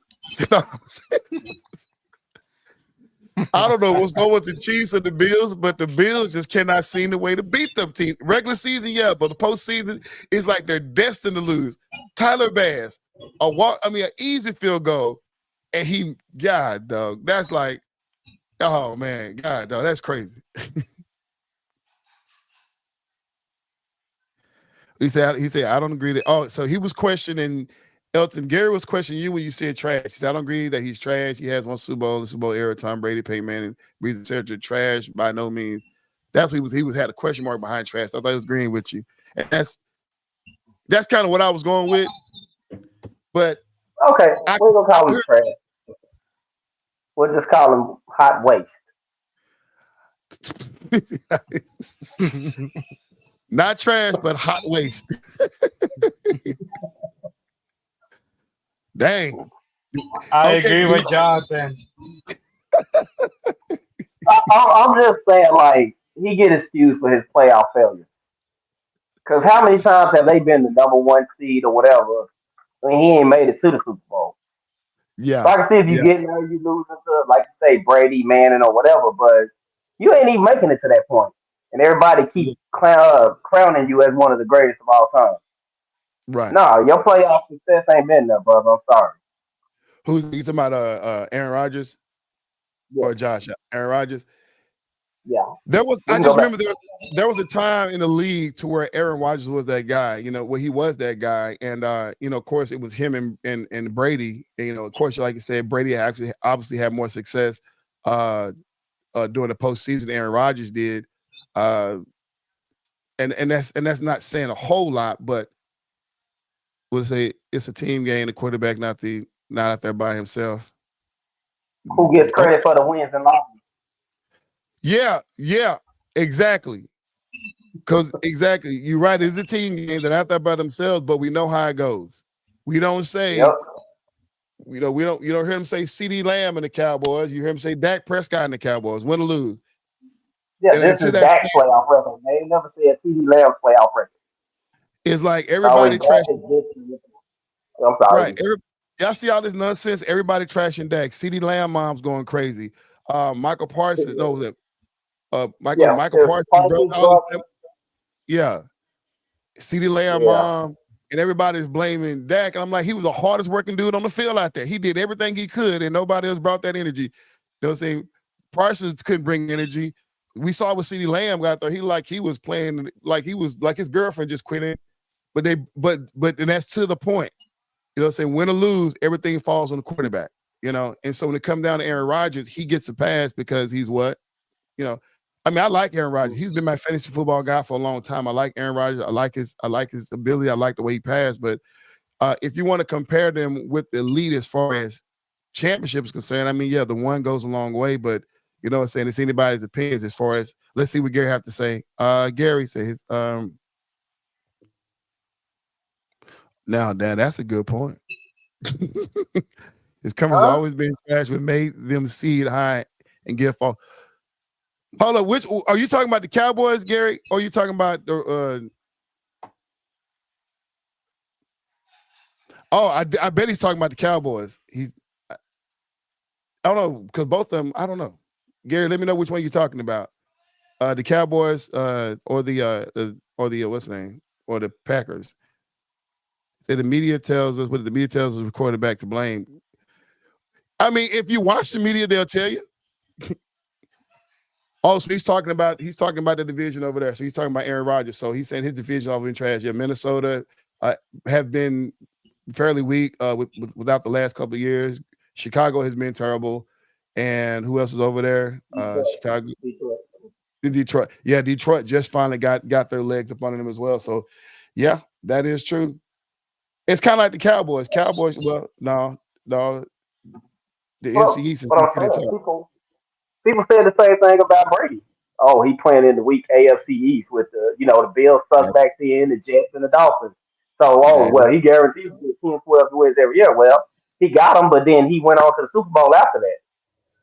Speaker 1: I don't know what's going with the Chiefs and the Bills, but the Bills just cannot seem the way to beat them teams. Regular season, yeah, but the postseason is like they're destined to lose. Tyler Bass, an easy field goal, and God, dog, that's like, oh man, God, dog, that's crazy. He said, I don't agree that. Oh, so he was questioning Elton. Gary was questioning you when you said trash. He said, I don't agree that he's trash. He has one Super Bowl, the Super Bowl era, Tom Brady, Peyton Manning, Breeze, etc. Trash by no means. That's what he was had a question mark behind trash. I thought he was agreeing with you. And that's kind of what I was going with. But
Speaker 2: Okay,
Speaker 1: I,
Speaker 2: we're gonna
Speaker 1: I
Speaker 2: call him trash. We'll just call him hot waste.
Speaker 1: not trash, but hot waste. Dang.
Speaker 3: I
Speaker 1: Okay,
Speaker 3: agree
Speaker 1: do
Speaker 3: with Jonathan.
Speaker 2: I'm just saying, like he get excused for his playoff failure. Because how many times have they been the number one seed or whatever, and he ain't made it to the Super Bowl? So
Speaker 1: yeah,
Speaker 2: I can see if you
Speaker 1: yeah,
Speaker 2: get there, you losing to, like you say, Brady, Manning, or whatever, but you ain't even making it to that point, and everybody keep crowning you as one of the greatest of all time.
Speaker 1: right.
Speaker 2: No, your playoff success ain't been there, brother. I'm sorry.
Speaker 1: Who's you talking about? Aaron Rodgers
Speaker 2: Yeah,
Speaker 1: or Josh? Aaron Rodgers.
Speaker 2: yeah.
Speaker 1: There was.
Speaker 2: We
Speaker 1: I
Speaker 2: can go
Speaker 1: just
Speaker 2: back.
Speaker 1: remember there was a time in the league to where Aaron Rodgers was that guy. You know, where he was that guy, and you know, of course, it was him and Brady. And, you know, of course, like you said, Brady actually obviously had more success uh, during the postseason than Aaron Rodgers did. Uh, and that's not saying a whole lot, but we'll say it's a team game. The quarterback not out there by himself.
Speaker 2: Who gets
Speaker 1: Okay.
Speaker 2: credit for the wins and losses?
Speaker 1: Yeah, yeah, exactly. Because exactly, you're right. It's a team game. They're out there by themselves, but we know how it goes. We don't say,
Speaker 2: Yep.
Speaker 1: you don't hear him say CD Lamb and the Cowboys. You hear him say Dak Prescott and the Cowboys, win or lose.
Speaker 2: Yeah,
Speaker 1: And
Speaker 2: this
Speaker 1: to
Speaker 2: is
Speaker 1: that
Speaker 2: Dak's
Speaker 1: point,
Speaker 2: playoff record. They ain't never said CD Lamb's playoff record.
Speaker 1: it's like
Speaker 2: It's always
Speaker 1: everybody trash.
Speaker 2: Dak is this. I'm sorry.
Speaker 1: Right. Y'all see all this nonsense. Everybody trashing Dak. CD Lamb mom's going crazy. Michael Parsons, no, that
Speaker 2: Yeah,
Speaker 1: Michael
Speaker 2: there's
Speaker 1: Parsons, bro.
Speaker 2: Parsons, Georgia.
Speaker 1: Yeah. CD Lamb
Speaker 2: Yeah.
Speaker 1: mom, and everybody's blaming Dak. And I'm like, he was the hardest working dude on the field out there. He did everything he could, and nobody else brought that energy. You know what I'm saying? Parsons couldn't bring energy. We saw with CD Lamb got there. He was playing like he was like his girlfriend just quitting. But and that's to the point. You know what I'm saying? Win or lose, everything falls on the quarterback. You know, and so when it comes down to Aaron Rodgers, he gets a pass because he's what? You know, I mean, I like Aaron Rodgers. He's been my fantasy football guy for a long time. I like Aaron Rodgers. I like his ability. I like the way he passed. But if you want to compare them with the elite as far as championship is concerned, I mean, yeah, the one goes a long way. But you know what I'm saying? It's anybody's opinions as far as let's see what Gary have to say. Gary says now, Dan, that's a good point. His coverage
Speaker 2: Huh?
Speaker 1: always been trash, but made them seed high and get fall. Hold up, which are you talking about the Cowboys, Gary? Or are you talking about the oh, I bet he's talking about the Cowboys. I don't know, because both of them, I don't know. Gary, let me know which one you're talking about. The Cowboys, or the what's the name? Or the Packers. Say the media tells us what the media tells us quarterback to blame. I mean, if you watch the media, they'll tell you. Oh, so he's talking about the division over there. So he's talking about Aaron Rodgers. So he's saying his division all been trash. Yeah, Minnesota have been fairly weak without the last couple of years. Chicago has been terrible. And who else is over there?
Speaker 2: Detroit.
Speaker 1: Chicago,
Speaker 2: Detroit.
Speaker 1: Detroit. Yeah, Detroit just finally got their legs up under them as well. So yeah, that is true. It's kind of like the Cowboys. Cowboys, well, no, the NFC
Speaker 2: Well,
Speaker 1: East is
Speaker 2: what I'm
Speaker 1: pretty
Speaker 2: saying,
Speaker 1: tough.
Speaker 2: people said the same thing about Brady. Oh, he playing in the weak AFC East with the Bills suck
Speaker 1: That,
Speaker 2: back then, the Jets and the Dolphins. So, oh
Speaker 1: that
Speaker 2: well, he guaranteed to get 10, 12 wins every year. Well, he got them, but then he went on to the Super Bowl after that.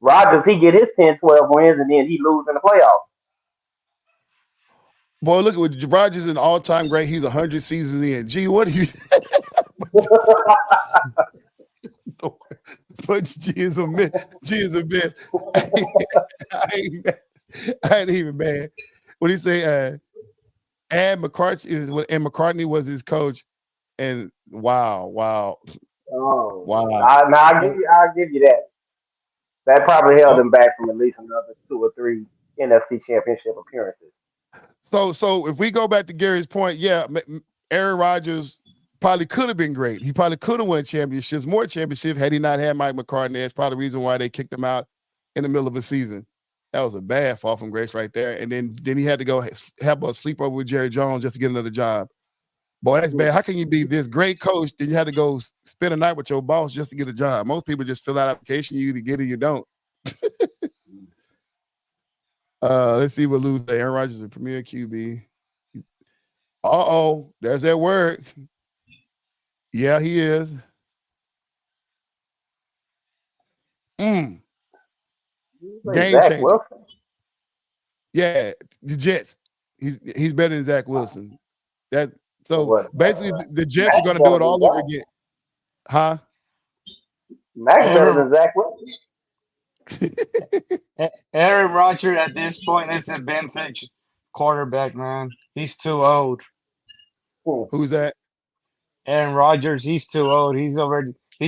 Speaker 2: Rodgers, he get his 10, 12 wins, and then he lose in the playoffs.
Speaker 1: boy, look at what Rodgers is an all-time great. He's 100 seasons in. Gee, what do you but G is a myth. G is a myth. I ain't even mad. What do you say? And McCartney was his coach. And wow.
Speaker 2: Oh,
Speaker 1: Wow.
Speaker 2: I'll give you that. That probably held
Speaker 1: Oh,
Speaker 2: him back from at least another two or three NFC Championship appearances.
Speaker 1: so if we go back to Gary's point, yeah, Aaron Rodgers probably could have been great. He probably could have won more championships, had he not had Mike McCartney. That's probably the reason why they kicked him out in the middle of a season. That was a bad fall from grace right there. And then he had to go have a sleepover with Jerry Jones just to get another job. Boy, that's bad. How can you be this great coach, then you had to go spend a night with your boss just to get a job? Most people just fill out application, you either get it or you don't. Let's see what Lou say. Aaron Rodgers is a premier QB. Uh-oh, there's that word. Yeah, he is. Game
Speaker 2: Zach
Speaker 1: changer.
Speaker 2: Wilson.
Speaker 1: Yeah, the Jets. He's better than Zach Wilson. That so
Speaker 2: What?
Speaker 1: basically the Jets are
Speaker 2: Mac
Speaker 1: going to do it
Speaker 2: better
Speaker 1: all
Speaker 2: than
Speaker 1: over
Speaker 2: Zach.
Speaker 1: again. Huh?
Speaker 2: Mac's better
Speaker 3: Aaron,
Speaker 2: than Zach Wilson.
Speaker 3: Aaron Rodgers at this point is a vintage quarterback, man. He's too old.
Speaker 1: Who's that?
Speaker 3: Aaron Rodgers, he's too old. He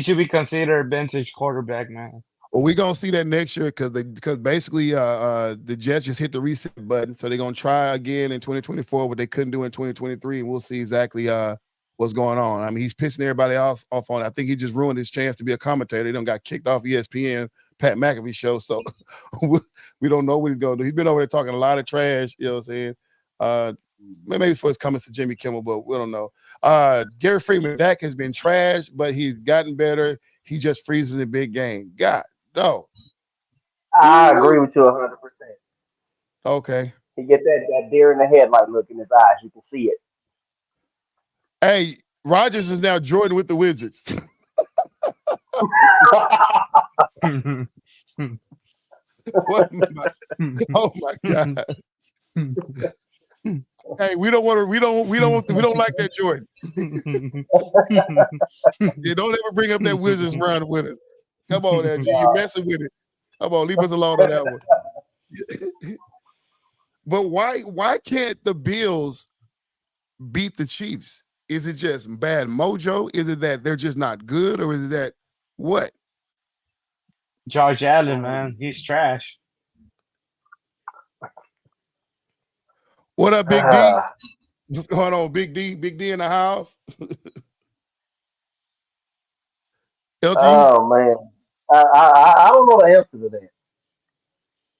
Speaker 3: should be considered a vintage quarterback, man.
Speaker 1: Well, we're gonna see that next year because basically the Jets just hit the reset button, so they're gonna try again in 2024 what they couldn't do in 2023, and we'll see exactly what's going on. I mean, he's pissing everybody else off on it. I think he just ruined his chance to be a commentator. He done got kicked off ESPN, Pat McAfee show, so we don't know what he's gonna do. He's been over there talking a lot of trash. You know what I'm saying? Maybe it's for his comments to Jimmy Kimmel, but we don't know. Gary Freeman, Dak has been trash, but he's gotten better. He just freezes in big game. God, no.
Speaker 2: I agree with you 100%.
Speaker 1: Okay.
Speaker 2: He get that deer in the headlight look in his eyes. You can see it.
Speaker 1: Hey, Rodgers is now Jordan with the Wizards. Oh my God. Hey, we don't like that Jordan. Yeah, don't ever bring up that Wizards run with us. Come on, LG, you're messing with it. Come on, leave us alone on that one. But why can't the Bills beat the Chiefs? Is it just bad mojo? Is it that they're just not good, or is it that what?
Speaker 3: Josh Allen, man, he's trash.
Speaker 1: What up, Big D? What's going on, Big D? Big D in the house. LT?
Speaker 2: Oh man, I don't know the answer to that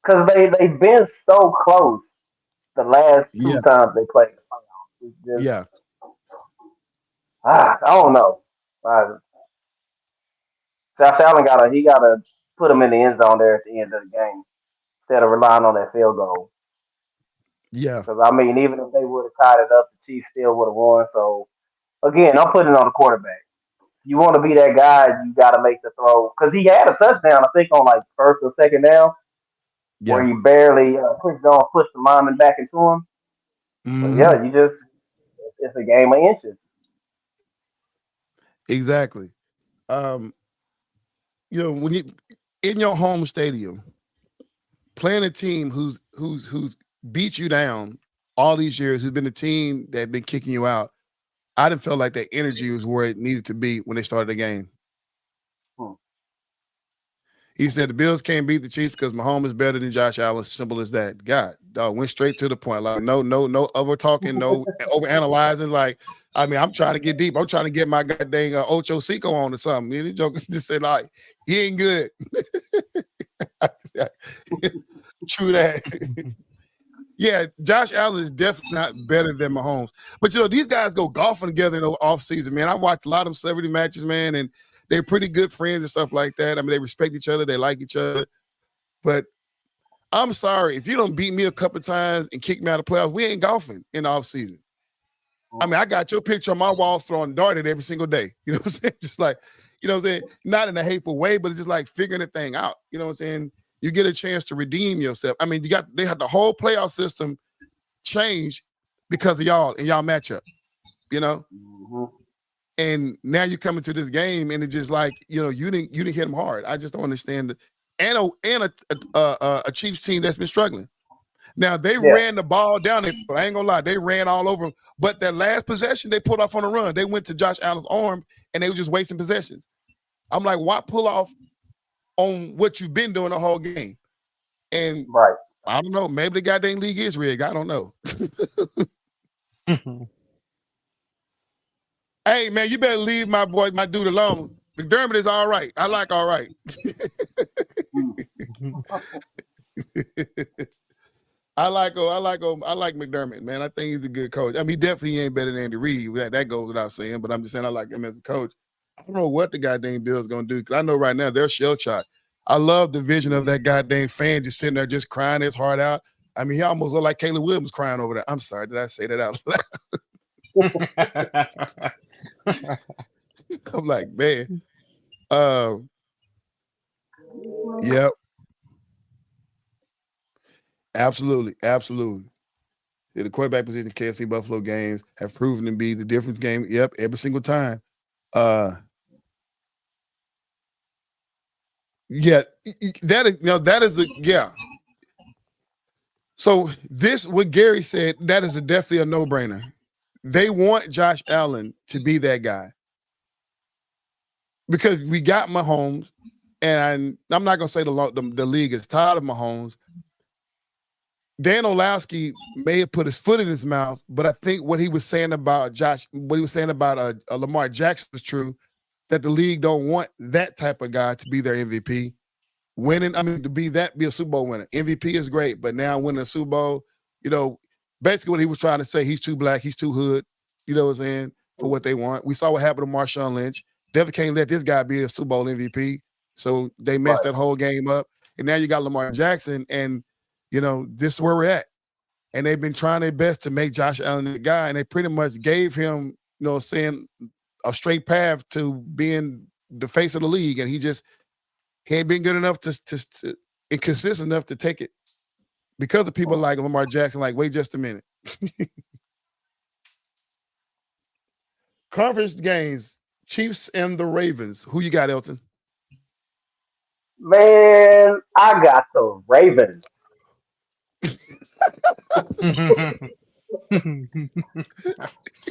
Speaker 2: because they've been so close the last two times they played the playoffs. It's just, I don't know. Josh Allen gotta put him in the end zone there at the end of the game instead of relying on that field goal.
Speaker 1: Yeah.
Speaker 2: Because I mean, even if they would have tied it up, the Chiefs still would have won. So again, I'm putting it on the quarterback. If you want to be that guy, you got to make the throw. Because he had a touchdown, I think, on like first or second down, where he barely pushed the lineman back into him.
Speaker 1: Mm-hmm.
Speaker 2: So yeah, it's a game of inches.
Speaker 1: Exactly. When you in your home stadium, playing a team who's beat you down all these years, who's been a team that been kicking you out, I didn't feel like that energy was where it needed to be when they started the game. He said the Bills can't beat the Chiefs because Mahomes is better than Josh Allen. Simple as that. God, dog, went straight to the point. Like no over talking, no over analyzing. Like, I mean, I'm trying to get deep. I'm trying to get my goddamn Ocho Cinco on or something. The joke just said like he ain't good. True that. Yeah, Josh Allen is definitely not better than Mahomes. But these guys go golfing together in the off season, man. I watched a lot of them celebrity matches, man, and they're pretty good friends and stuff like that. I mean, they respect each other, they like each other. But I'm sorry, if you don't beat me a couple of times and kick me out of playoffs, we ain't golfing in the off season. I mean, I got your picture on my wall throwing darted every single day. You know what I'm saying? Just like, you know what I'm saying? Not in a hateful way, but it's just like figuring the thing out. You know what I'm saying? You get a chance to redeem yourself. I mean, they had the whole playoff system change because of y'all and y'all matchup,
Speaker 2: Mm-hmm.
Speaker 1: And now you're coming to this game and it's just like, you didn't hit them hard. I just don't understand it. And a Chiefs team that's been struggling. Now they ran the ball down. But I ain't gonna lie, they ran all over them. But that last possession, they pulled off on a run. They went to Josh Allen's arm and they were just wasting possessions. I'm like, why pull off on what you've been doing the whole game? And I don't know. Maybe the goddamn league is rigged. I don't know. Hey, man, you better leave my dude alone. McDermott is all right. I like all right. I like McDermott, man. I think he's a good coach. I mean, he definitely ain't better than Andy Reid. That goes without saying. But I'm just saying I like him as a coach. I don't know what the goddamn Bills gonna do because I know right now they're shell shocked. I love the vision of that goddamn fan just sitting there just crying his heart out. I mean, he almost looked like Caleb Williams crying over there. I'm sorry, did I say that out loud? I'm like, man. Yep, absolutely, absolutely. Yeah, the quarterback position in KFC Buffalo games have proven to be the difference game. Yep, every single time. Uh, yeah, that is that is a yeah. So this what Gary said that is definitely a no brainer. They want Josh Allen to be that guy because we got Mahomes, and I'm not gonna say the league is tired of Mahomes. Dan Orlovsky may have put his foot in his mouth, but I think what he was saying about what he was saying about Lamar Jackson is true. That the league don't want that type of guy to be their MVP. Winning, I mean, to be a Super Bowl winner. MVP is great, but now winning a Super Bowl, basically what he was trying to say, he's too black, he's too hood, you know what I'm saying, for what they want. We saw what happened to Marshawn Lynch. Definitely can't let this guy be a Super Bowl MVP. So they messed that whole game up. And now you got Lamar Jackson, and, this is where we're at. And they've been trying their best to make Josh Allen the guy, and they pretty much gave him, saying a straight path to being the face of the league, and he ain't been good enough to inconsistent enough to take it because of people like Lamar Jackson. Like, wait just a minute. Conference games, Chiefs and the Ravens. Who you got, Elton?
Speaker 2: Man, I got the Ravens.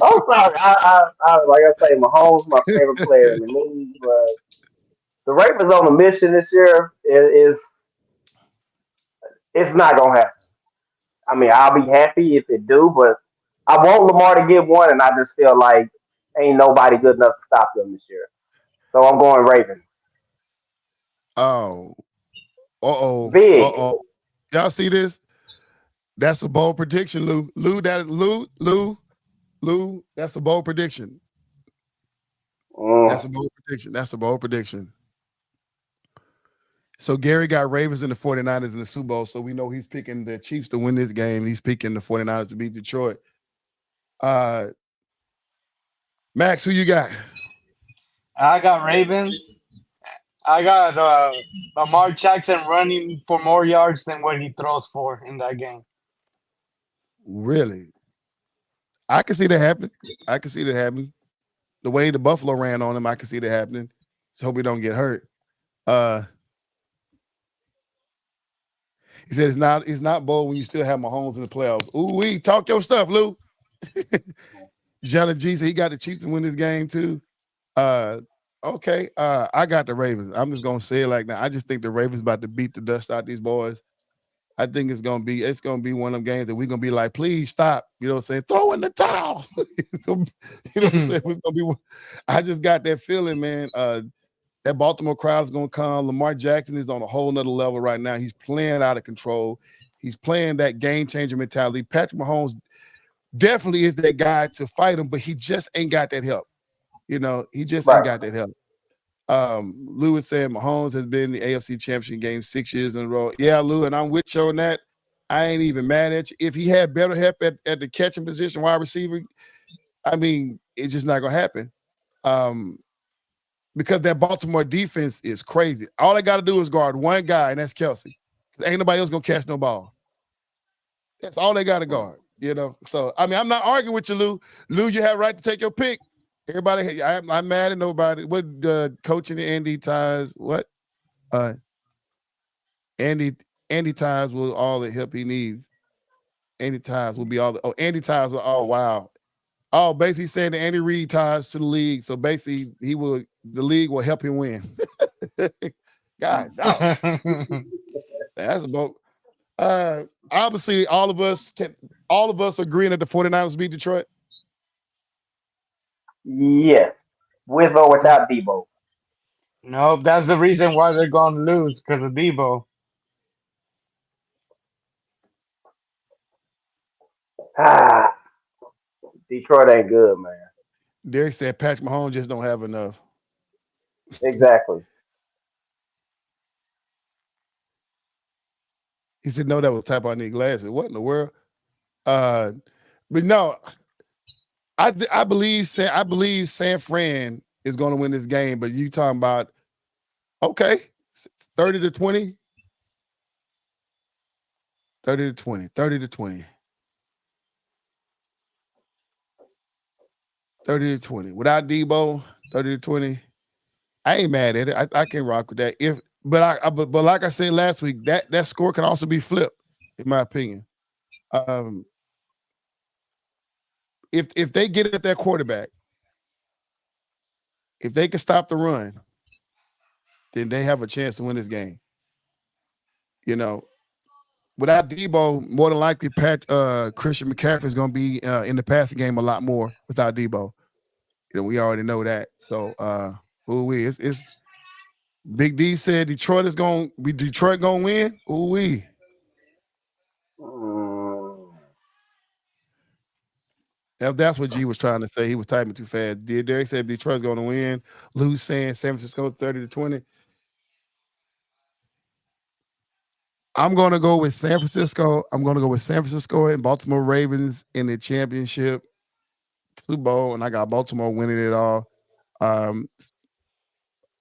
Speaker 2: I'm sorry. I like I say, Mahomes my favorite player in the league, but the Ravens on the mission this year is it's not gonna happen. I mean, I'll be happy if it do, but I want Lamar to get one, and I just feel like ain't nobody good enough to stop them this year. So I'm going Ravens.
Speaker 1: Oh, uh-oh,
Speaker 2: Big.
Speaker 1: uh-oh. Y'all see this? That's a bold prediction, Lou. Lou, that's a bold prediction. That's a bold prediction. That's a bold prediction. So Gary got Ravens and the 49ers in the Super Bowl. So we know he's picking the Chiefs to win this game. He's picking the 49ers to beat Detroit. Max, who you got?
Speaker 3: I got Ravens. I got Lamar Jackson running for more yards than what he throws for in that game.
Speaker 1: Really? I can see that happening. The way the Buffalo ran on him, I can see that happening. Just hope he don't get hurt. He said it's not bold when you still have Mahomes in the playoffs. Ooh, we talk your stuff, Lou. Jana G said he got the Chiefs to win this game too. Okay. I got the Ravens. I'm just gonna say it like that. I just think the Ravens about to beat the dust out these boys. I think it's gonna be one of them games that we're gonna be like, please stop. You know what I'm saying? Throw in the towel. You know what I'm saying? It's gonna be. I just got that feeling, man. That Baltimore crowd is gonna come. Lamar Jackson is on a whole nother level right now. He's playing out of control. He's playing that game changer mentality. Patrick Mahomes definitely is that guy to fight him, but he just ain't got that help. He just ain't got that help. Lou said Mahomes has been in the AFC Championship game 6 years in a row. Yeah, Lou, and I'm with you on that. I ain't even mad at you. If he had better help at the catching position, wide receiver, I mean, it's just not gonna happen. Because that Baltimore defense is crazy. All they got to do is guard one guy, and that's Kelsey. Ain't nobody else gonna catch no ball. That's all they got to guard. So I mean, I'm not arguing with you, Lou. Lou, you have right to take your pick. Everybody, I'm mad at nobody. What coaching Andy Ties? What? Andy Ties will all the help he needs. Andy Ties will be all the. Oh, Andy Ties will. Oh, wow. Oh, basically saying that Andy Reid ties to the league. So basically, the league will help him win. God, no. That's about. Obviously, all of us agreeing that the 49ers beat Detroit.
Speaker 2: Yes, with or without Debo.
Speaker 3: Nope, that's the reason why they're going to lose because of Debo.
Speaker 2: Ah, Detroit ain't good, man.
Speaker 1: Derek said Patrick Mahomes just don't have enough.
Speaker 2: Exactly.
Speaker 1: He said, no, that was type I need glasses. What in the world? Uh, but no, I believe San Fran is going to win this game. But you talking about okay, 30 to 20, 30 to 20, 30 to 20, 30 to 20. Without Debo, 30 to 20. I ain't mad at it. I can rock with that. But like I said last week, that score can also be flipped, in my opinion. Um, if they get at their quarterback, if they can stop the run, then they have a chance to win this game. You know, without Debo, more than likely, Christian McCaffrey is going to be in the passing game a lot more without Debo. You know, we already know that. So, it's Big D said Detroit going to win. Ooh wee.
Speaker 2: Mm.
Speaker 1: If that's what G was trying to say, he was typing too fast. Derek said Detroit's going to win. Lou's saying San Francisco 30 to 20. I'm going to go with San Francisco. I'm going to go with San Francisco and Baltimore Ravens in the championship Super Bowl, and I got Baltimore winning it all.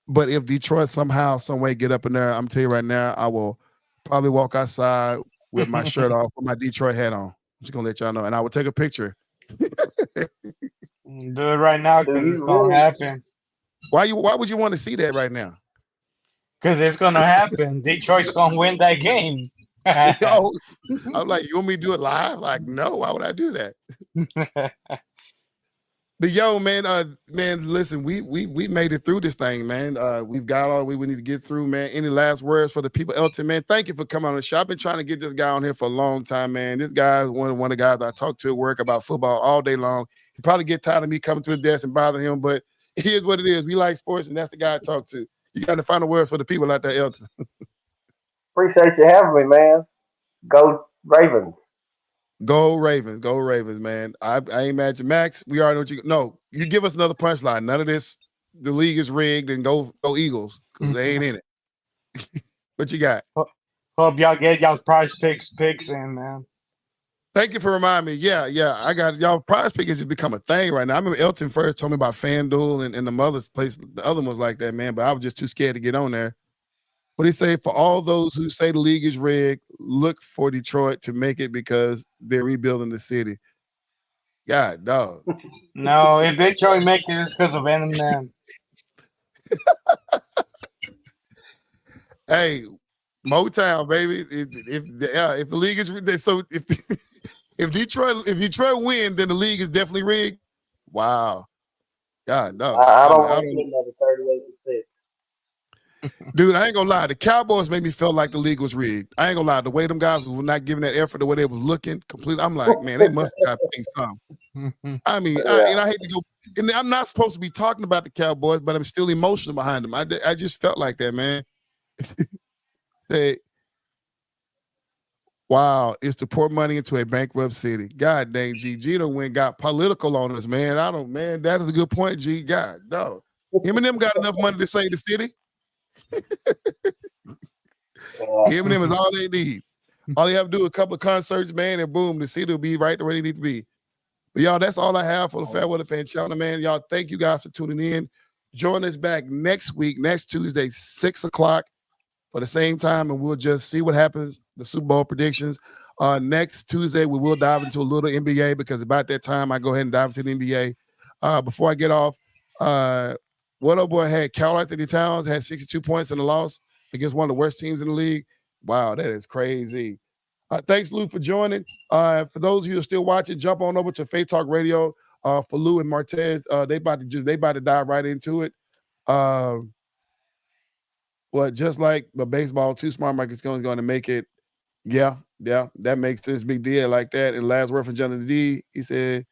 Speaker 1: But if Detroit somehow, some way get up in there, I'm telling you right now, I will probably walk outside with my shirt off, with my Detroit hat on. I'm just going to let y'all know. And I will take a picture.
Speaker 3: Do it right now
Speaker 2: Do
Speaker 3: because it's
Speaker 2: you
Speaker 3: going to
Speaker 2: really?
Speaker 3: happen.
Speaker 1: Why would you want to see that right now?
Speaker 3: Because it's going to happen. Detroit's going to win that game.
Speaker 1: Yo, I'm like, you want me to do it live? Like, no, why would I do that? But yo, man, listen, we made it through this thing, man. We've got all we need to get through, man. Any last words for the people? Elton, man, thank you for coming on the show. I've been trying to get this guy on here for a long time, man. This guy is one of the guys I talk to at work about football all day long. He probably get tired of me coming to his desk and bothering him, but here's what it is. We like sports, and that's the guy I talk to. You got to find a word for the people out there, Elton.
Speaker 2: Appreciate you having me, man. Go Ravens.
Speaker 1: Go Ravens, man. I ain't mad at you, Max. We already know what you. No, you give us another punchline. None of this. The league is rigged, and go Eagles because they ain't in it. What you got?
Speaker 3: Hope y'all get y'all prize picks in, man.
Speaker 1: Thank you for reminding me. Yeah. I got y'all. Prize pick has just become a thing right now. I remember Elton first told me about FanDuel and the mother's place. The other ones like that, man. But I was just too scared to get on there. What he say? For all those who say the league is rigged, look for Detroit to make it because they're rebuilding the city. God, dog.
Speaker 3: No, if Detroit make it, it's because of Eminem.
Speaker 1: Hey, Motown, baby. If the league is so if Detroit win, then the league is definitely rigged. Wow. God, no.
Speaker 2: I don't want to get another 38-6.
Speaker 1: Dude, I ain't gonna lie. The Cowboys made me feel like the league was rigged. I ain't gonna lie. The way them guys were not giving that effort, the way they was looking, completely. I'm like, man, they must have paid something. I mean, I hate to go. And I'm not supposed to be talking about the Cowboys, but I'm still emotional behind them. I just felt like that, man. Say, wow, it's to pour money into a bankrupt city. God dang, G. Gino went got political on us, man. Man, that is a good point, G. God, no. Him and them got enough money to save the city. Him and them is all they need. All they have to do is a couple of concerts, man, and boom, the city will be right where they need to be. But y'all, that's all I have for the Fair Weather Fan Channel, man. Y'all, thank you guys for tuning in. Join us back next week, next Tuesday, 6 o'clock for the same time, and we'll just see what happens, the Super Bowl predictions. Next Tuesday, we will dive into a little NBA because about that time, I go ahead and dive into the NBA. Before I get off, what old boy had Carl Anthony Towns had 62 points in the loss against one of the worst teams in the league. Wow, that is crazy. Thanks, Lou, for joining. For those of you who are still watching, jump on over to Faith Talk Radio. For Lou and Martez, they about to dive right into it. Well, just like the baseball, Too Smart Market's going to make it. Yeah, that makes sense. Big deal like that. And last word from Jonathan D, he said,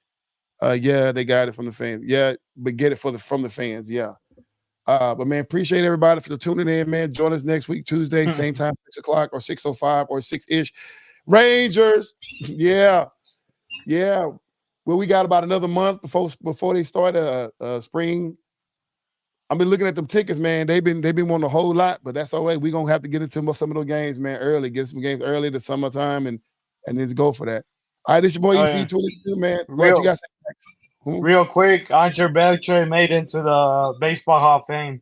Speaker 1: yeah, they got it from the fans. Yeah, but get it from the fans. Yeah. But man, appreciate everybody for tuning in, man. Join us next week, Tuesday, same time, 6 o'clock or 6:05 or 6-ish. Rangers. Yeah. Yeah. Well, we got about another month before they start spring. I've been looking at them tickets, man. They've been wanting a whole lot, but that's all right. We're gonna have to get into some of those games, man, early. Get some games early the summertime and then go for that. All right, this your boy
Speaker 3: Oh
Speaker 1: EC
Speaker 3: yeah,
Speaker 1: 22, man. What you
Speaker 3: real
Speaker 1: got to say next? Hmm?
Speaker 3: real quick. Andre Beltre made into the Baseball Hall of Fame.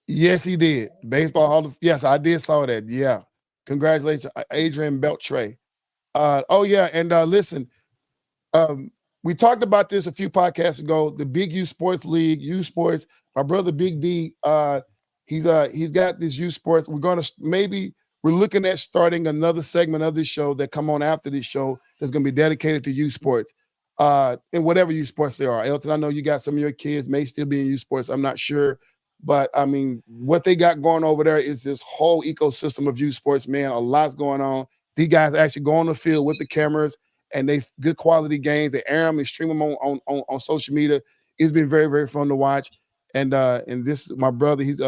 Speaker 1: Yes, he did. Baseball Hall of Yes, I did saw that. Yeah. Congratulations, Adrian Beltre. Oh yeah, and listen, um, we talked about this a few podcasts ago. The Big U Sports League, U Sports. My brother Big D, he's got this U Sports. We're looking at starting another segment of this show that come on after this show that's going to be dedicated to U Sports. In whatever U Sports there are. Elton, I know you got some of your kids may still be in U Sports. I'm not sure. But I mean, what they got going over there is this whole ecosystem of U Sports, man. A lot's going on. These guys actually go on the field with the cameras and they good quality games. They air them and stream them on social media. It's been very, very fun to watch. And this my brother. He's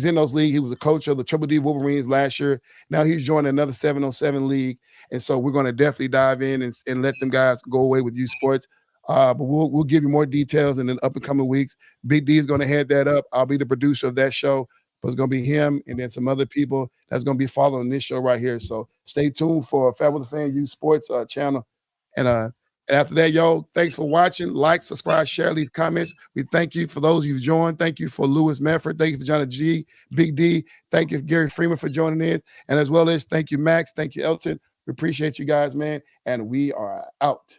Speaker 1: in those leagues. He was a coach of the Triple D Wolverines last year. Now he's joining another 7-on-7 league. And so we're going to definitely dive in and let them guys go away with U Sports. But we'll give you more details in the up and coming weeks. Big D is going to head that up. I'll be the producer of that show. But it's going to be him and then some other people that's going to be following this show right here. So stay tuned for Fabulous Fan U Sports channel. And after that, yo, thanks for watching. Like, subscribe, share, leave comments. We thank you for those who've joined. Thank you for Lewis Medford. Thank you for Johnny G, Big D. Thank you, Gary Freeman, for joining in. And as well as thank you, Max. Thank you, Elton. We appreciate you guys, man. And we are out.